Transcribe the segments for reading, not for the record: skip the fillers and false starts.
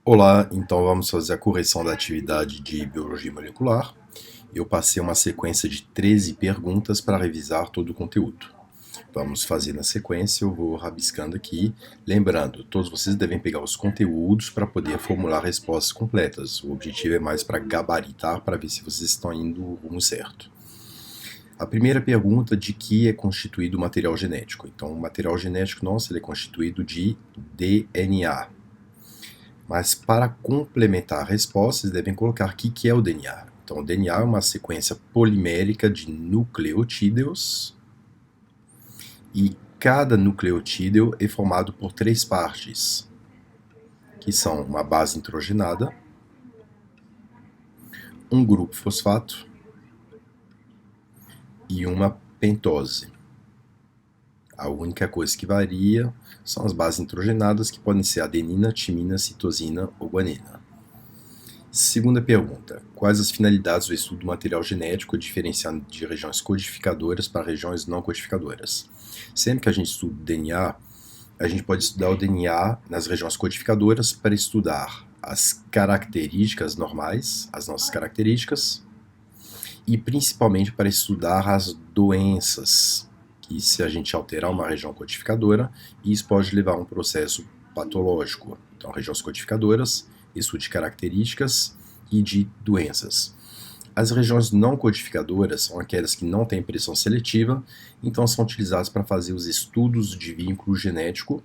Olá, então vamos fazer a correção da atividade de biologia molecular. Eu passei uma sequência de 13 perguntas para revisar todo o conteúdo. Vamos fazer na sequência, eu vou rabiscando aqui. Lembrando, todos vocês devem pegar os conteúdos para poder formular respostas completas. O objetivo é mais para gabaritar, para ver se vocês estão indo no rumo certo. A primeira pergunta: de que é constituído o material genético? Então, o material genético nosso ele é constituído de DNA. Mas para complementar a resposta, vocês devem colocar o que é o DNA. Então, o DNA é uma sequência polimérica de nucleotídeos e cada nucleotídeo é formado por 3 partes, que são uma base nitrogenada, um grupo fosfato e uma pentose. A única coisa que varia são as bases nitrogenadas, que podem ser adenina, timina, citosina ou guanina. Segunda pergunta: quais as finalidades do estudo do material genético, diferenciando de regiões codificadoras para regiões não codificadoras? Sempre que a gente estuda o DNA, a gente pode estudar o DNA nas regiões codificadoras para estudar as características normais, as nossas características, e principalmente para estudar as doenças, que se a gente alterar uma região codificadora, isso pode levar a um processo patológico. Então, regiões codificadoras, estudo de características e de doenças. As regiões não codificadoras são aquelas que não têm pressão seletiva, então são utilizadas para fazer os estudos de vínculo genético,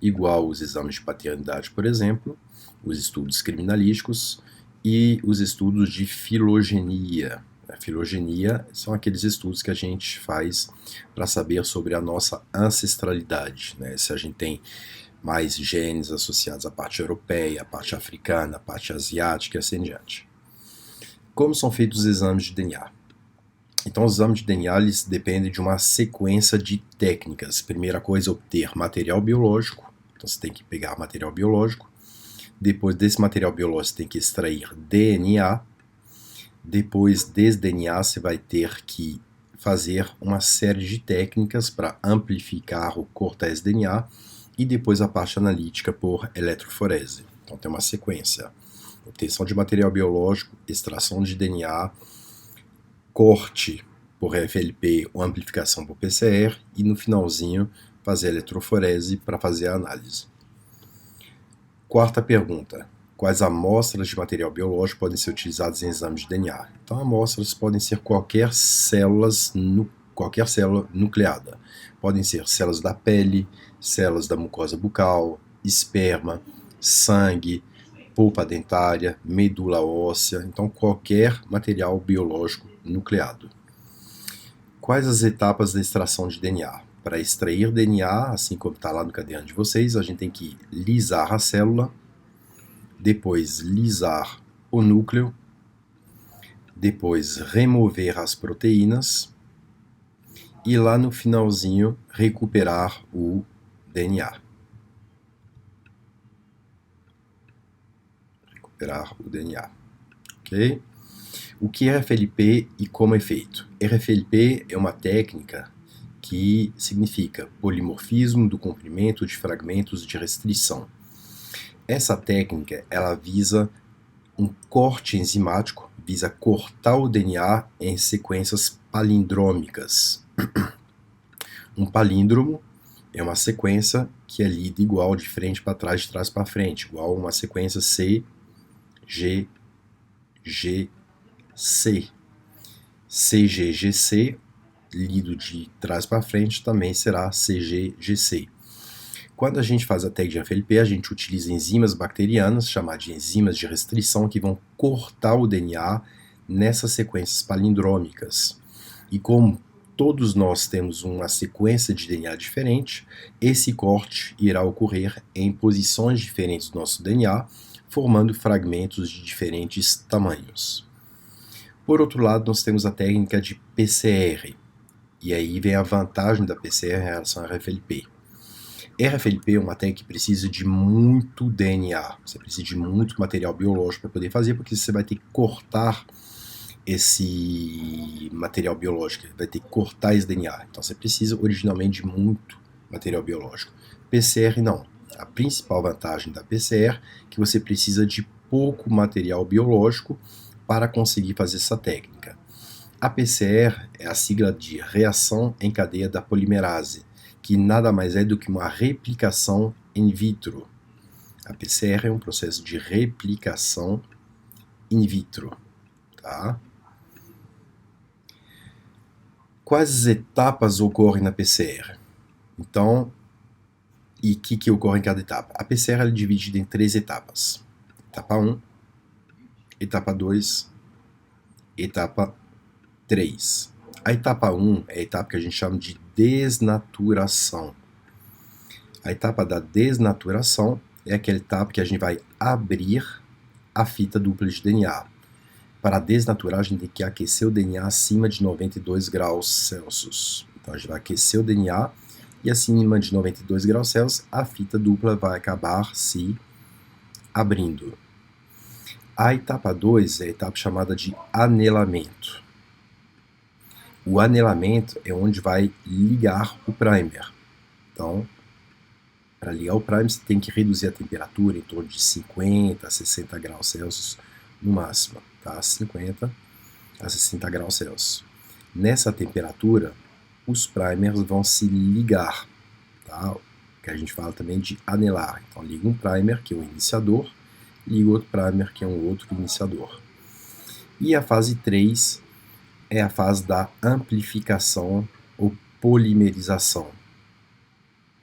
igual os exames de paternidade, por exemplo, os estudos criminalísticos e os estudos de filogenia. A filogenia são aqueles estudos que a gente faz para saber sobre a nossa ancestralidade, né? Se a gente tem mais genes associados à parte europeia, à parte africana, à parte asiática e assim em diante. Como são feitos os exames de DNA? Então, os exames de DNA eles dependem de uma sequência de técnicas. Primeira coisa é obter material biológico. Então, você tem que pegar material biológico. Depois desse material biológico, você tem que extrair DNA. Depois desse DNA, você vai ter que fazer uma série de técnicas para amplificar ou cortar esse DNA. E depois a parte analítica por eletroforese. Então, tem uma sequência: obtenção de material biológico, extração de DNA, corte por FLP ou amplificação por PCR e no finalzinho fazer a eletroforese para fazer a análise. Quarta pergunta: quais amostras de material biológico podem ser utilizadas em exames de DNA? Então, amostras podem ser qualquer célula nucleada. Podem ser células da pele, células da mucosa bucal, esperma, sangue, polpa dentária, medula óssea, então qualquer material biológico nucleado. Quais as etapas da extração de DNA? Para extrair DNA, assim como está lá no caderno de vocês, a gente tem que lisar a célula, depois lisar o núcleo, depois remover as proteínas e lá no finalzinho recuperar o DNA. Ok? O que é RFLP e como é feito? RFLP é uma técnica que significa polimorfismo do comprimento de fragmentos de restrição. Essa técnica ela visa um corte enzimático, visa cortar o DNA em sequências palindrômicas. Um palíndromo é uma sequência que é lida igual de frente para trás, de trás para frente, igual uma sequência C, G, G, C. CGGC, lido de trás para frente, também será CGGC. Quando a gente faz a técnica de FLP, a gente utiliza enzimas bacterianas, chamadas de enzimas de restrição, que vão cortar o DNA nessas sequências palindrômicas. E como todos nós temos uma sequência de DNA diferente, esse corte irá ocorrer em posições diferentes do nosso DNA, formando fragmentos de diferentes tamanhos. Por outro lado, nós temos a técnica de PCR, e aí vem a vantagem da PCR em relação à RFLP. RFLP é uma técnica que precisa de muito DNA, você precisa de muito material biológico para poder fazer, porque você vai ter que cortar esse material biológico, vai ter que cortar esse DNA. Então você precisa originalmente de muito material biológico. PCR não. A principal vantagem da PCR é que você precisa de pouco material biológico para conseguir fazer essa técnica. A PCR é a sigla de reação em cadeia da polimerase, que nada mais é do que uma replicação in vitro. A PCR é um processo de replicação in vitro, tá? Quais etapas ocorrem na PCR? Então, e o que ocorre em cada etapa? A PCR é dividida em 3 etapas. Etapa 1, etapa 2, etapa 3. A etapa 1 é a etapa que a gente chama de desnaturação. A etapa da desnaturação é aquela etapa que a gente vai abrir a fita dupla de DNA. Para desnaturar, a gente tem que aquecer o DNA acima de 92 graus Celsius. Então, a gente vai aquecer o DNA e acima de 92 graus Celsius, a fita dupla vai acabar se abrindo. A etapa 2 é a etapa chamada de anelamento. O anelamento é onde vai ligar o primer. Então, para ligar o primer, você tem que reduzir a temperatura em torno de 50 a 60 graus Celsius no máximo, tá? 50 a 60 graus Celsius. Nessa temperatura, os primers vão se ligar, tá? Que a gente fala também de anelar. Então, liga um primer, que é um iniciador, liga outro primer, que é um outro iniciador. E a fase 3 é a fase da amplificação ou polimerização.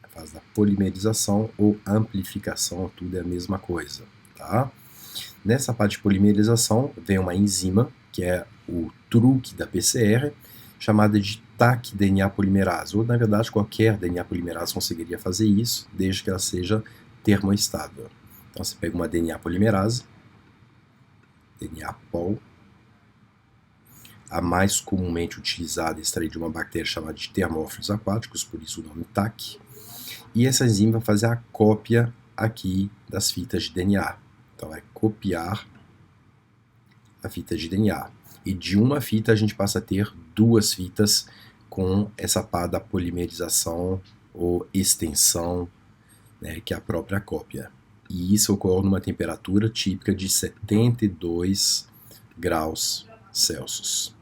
A fase da polimerização ou amplificação, tudo é a mesma coisa, tá? Nessa parte de polimerização, vem uma enzima, que é o truque da PCR, chamada de TAC-DNA polimerase, ou na verdade qualquer DNA polimerase conseguiria fazer isso, desde que ela seja termoestável. Então você pega uma DNA polimerase, DNA pol, a mais comumente utilizada é extraída de uma bactéria chamada de termófilos aquáticos, por isso o nome TAC, e essa enzima vai fazer a cópia aqui das fitas de DNA. Então vai copiar a fita de DNA. E de uma fita a gente passa a ter 2 fitas com essa parte da polimerização ou extensão, né, que é a própria cópia. E isso ocorre numa temperatura típica de 72 graus Celsius.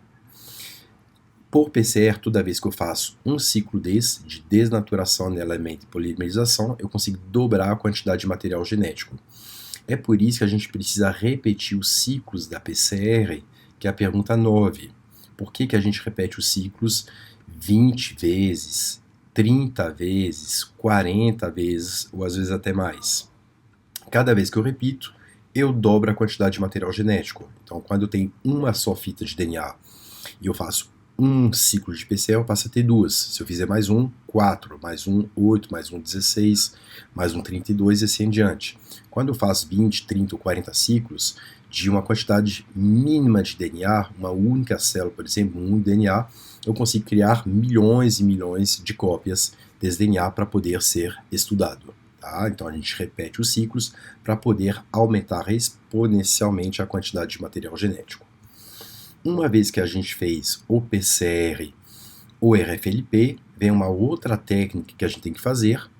Por PCR, toda vez que eu faço um ciclo desse, de desnaturação, anelamento e polimerização, eu consigo dobrar a quantidade de material genético. É por isso que a gente precisa repetir os ciclos da PCR, que é a pergunta 9. Por que a gente repete os ciclos 20 vezes, 30 vezes, 40 vezes, ou às vezes até mais? Cada vez que eu repito, eu dobro a quantidade de material genético. Então, quando eu tenho uma só fita de DNA e eu faço um ciclo de PCR, eu passo a ter 2. Se eu fizer mais um, 4, mais um, 8, mais um, 16, mais um, 32 e assim em diante. Quando eu faço 20, 30 ou 40 ciclos de uma quantidade mínima de DNA, uma única célula, por exemplo, um DNA, eu consigo criar milhões e milhões de cópias desse DNA para poder ser estudado. Tá? Então a gente repete os ciclos para poder aumentar exponencialmente a quantidade de material genético. Uma vez que a gente fez o PCR ou RFLP, vem uma outra técnica que a gente tem que fazer,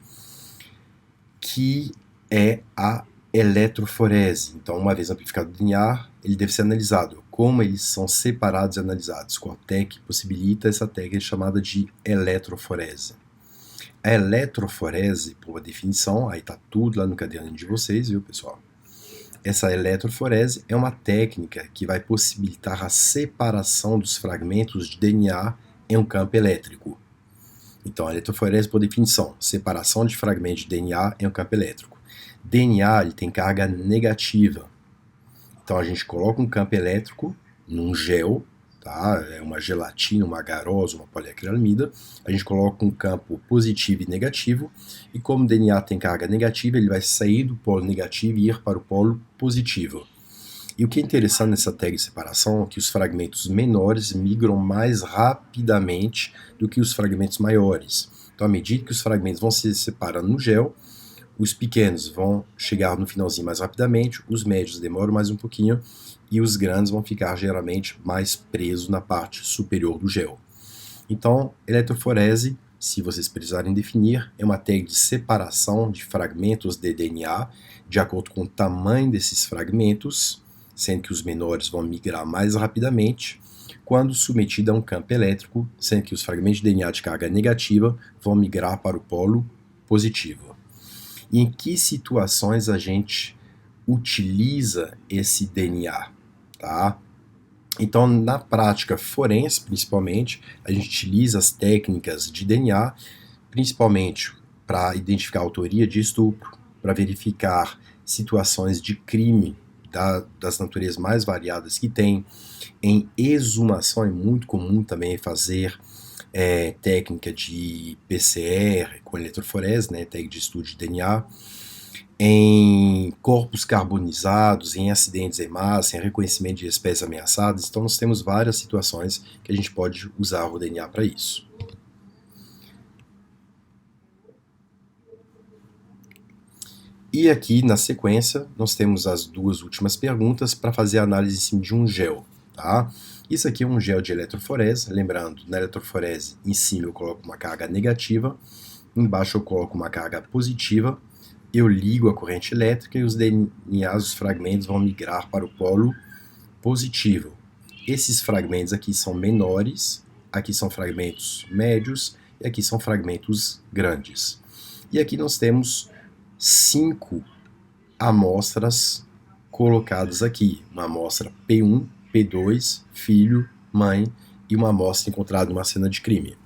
que é a eletroforese. Então, uma vez amplificado o DNA, ele deve ser analisado. Como eles são separados e analisados? Qual técnica possibilita essa técnica chamada de eletroforese? A eletroforese, por definição, aí está tudo lá no caderno de vocês, viu, pessoal? Essa eletroforese é uma técnica que vai possibilitar a separação dos fragmentos de DNA em um campo elétrico. Então, a eletroforese, por definição, separação de fragmentos de DNA em um campo elétrico. DNA ele tem carga negativa. Então, a gente coloca um campo elétrico num gel, tá? É uma gelatina, uma agarose, uma poliacrilamida. A gente coloca um campo positivo e negativo, e como o DNA tem carga negativa, ele vai sair do polo negativo e ir para o polo positivo. E o que é interessante nessa técnica de separação é que os fragmentos menores migram mais rapidamente do que os fragmentos maiores. Então, à medida que os fragmentos vão se separando no gel, os pequenos vão chegar no finalzinho mais rapidamente, os médios demoram mais um pouquinho, e os grandes vão ficar geralmente mais presos na parte superior do gel. Então, eletroforese se vocês precisarem definir, é uma técnica de separação de fragmentos de DNA de acordo com o tamanho desses fragmentos, sendo que os menores vão migrar mais rapidamente, quando submetida a um campo elétrico, sendo que os fragmentos de DNA de carga negativa vão migrar para o polo positivo. E em que situações a gente utiliza esse DNA, tá? Então, na prática forense, principalmente, a gente utiliza as técnicas de DNA, principalmente para identificar a autoria de estupro, para verificar situações de crime das naturezas mais variadas que tem. Em exumação é muito comum também fazer técnica de PCR com eletroforese, né, técnica de estudo de DNA. Em corpos carbonizados, em acidentes em massa, em reconhecimento de espécies ameaçadas. Então, nós temos várias situações que a gente pode usar o DNA para isso. E aqui, na sequência, nós temos as duas últimas perguntas para fazer a análise em cima de um gel. Tá? Isso aqui é um gel de eletroforese. Lembrando, na eletroforese, em cima eu coloco uma carga negativa, embaixo eu coloco uma carga positiva. Eu ligo a corrente elétrica e os DNAs, os fragmentos, vão migrar para o polo positivo. Esses fragmentos aqui são menores, aqui são fragmentos médios e aqui são fragmentos grandes. E aqui nós temos 5 amostras colocadas aqui. Uma amostra P1, P2, filho, mãe e uma amostra encontrada numa cena de crime.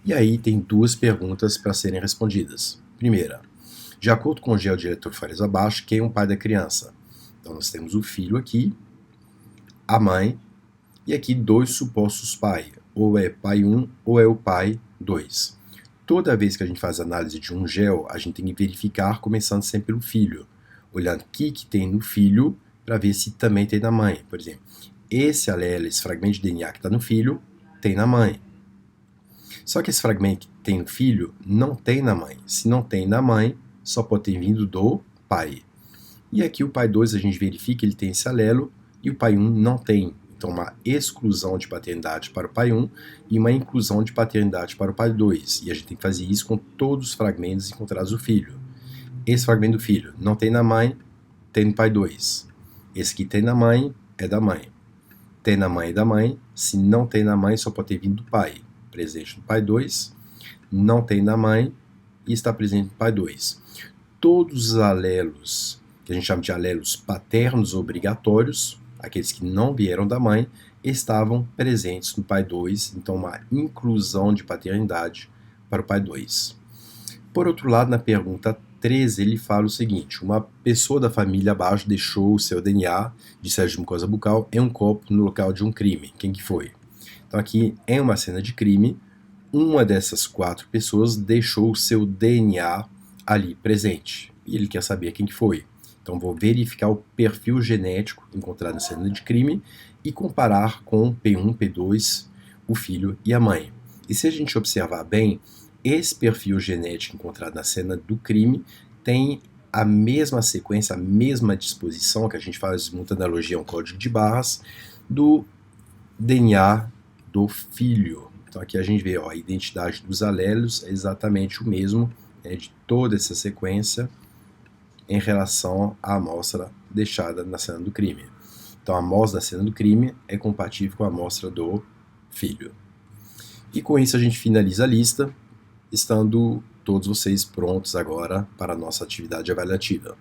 E aí tem duas perguntas para serem respondidas. Primeira, de acordo com o gel de eletroforese abaixo, quem é o pai da criança? Então nós temos o filho aqui, a mãe, e aqui dois supostos pais. Ou é pai 1 ou é o pai 2. Toda vez que a gente faz análise de um gel, a gente tem que verificar, começando sempre pelo filho. Olhando o que tem no filho, para ver se também tem na mãe. Por exemplo, esse alelo, esse fragmento de DNA que está no filho, tem na mãe. Só que esse fragmento que tem no filho, não tem na mãe. Se não tem na mãe, só pode ter vindo do pai. E aqui o pai 2 a gente verifica que ele tem esse alelo e o pai 1 não tem. Então uma exclusão de paternidade para o pai 1 e uma inclusão de paternidade para o pai 2. E a gente tem que fazer isso com todos os fragmentos encontrados no filho. Esse fragmento do filho não tem na mãe, tem no pai 2. Esse que tem na mãe é da mãe. Tem na mãe é da mãe. Se não tem na mãe, só pode ter vindo do pai. Presente no pai 2. Não tem na mãe e está presente no pai 2. Todos os alelos, que a gente chama de alelos paternos obrigatórios, aqueles que não vieram da mãe, estavam presentes no pai 2, então uma inclusão de paternidade para o pai 2. Por outro lado, na pergunta 13, ele fala o seguinte: uma pessoa da família abaixo deixou o seu DNA de sede de mucosa bucal em um copo no local de um crime. Quem que foi? Então aqui, em uma cena de crime, uma dessas 4 pessoas deixou o seu DNA ali presente. E ele quer saber quem que foi. Então vou verificar o perfil genético encontrado na cena de crime e comparar com P1, P2, o filho e a mãe. E se a gente observar bem, esse perfil genético encontrado na cena do crime tem a mesma sequência, a mesma disposição, que a gente faz muita analogia a um código de barras, do DNA do filho. Então aqui a gente vê, ó, a identidade dos alelos é exatamente o mesmo, né, de toda essa sequência em relação à amostra deixada na cena do crime. Então a amostra da cena do crime é compatível com a amostra do filho. E com isso a gente finaliza a lista, estando todos vocês prontos agora para a nossa atividade avaliativa.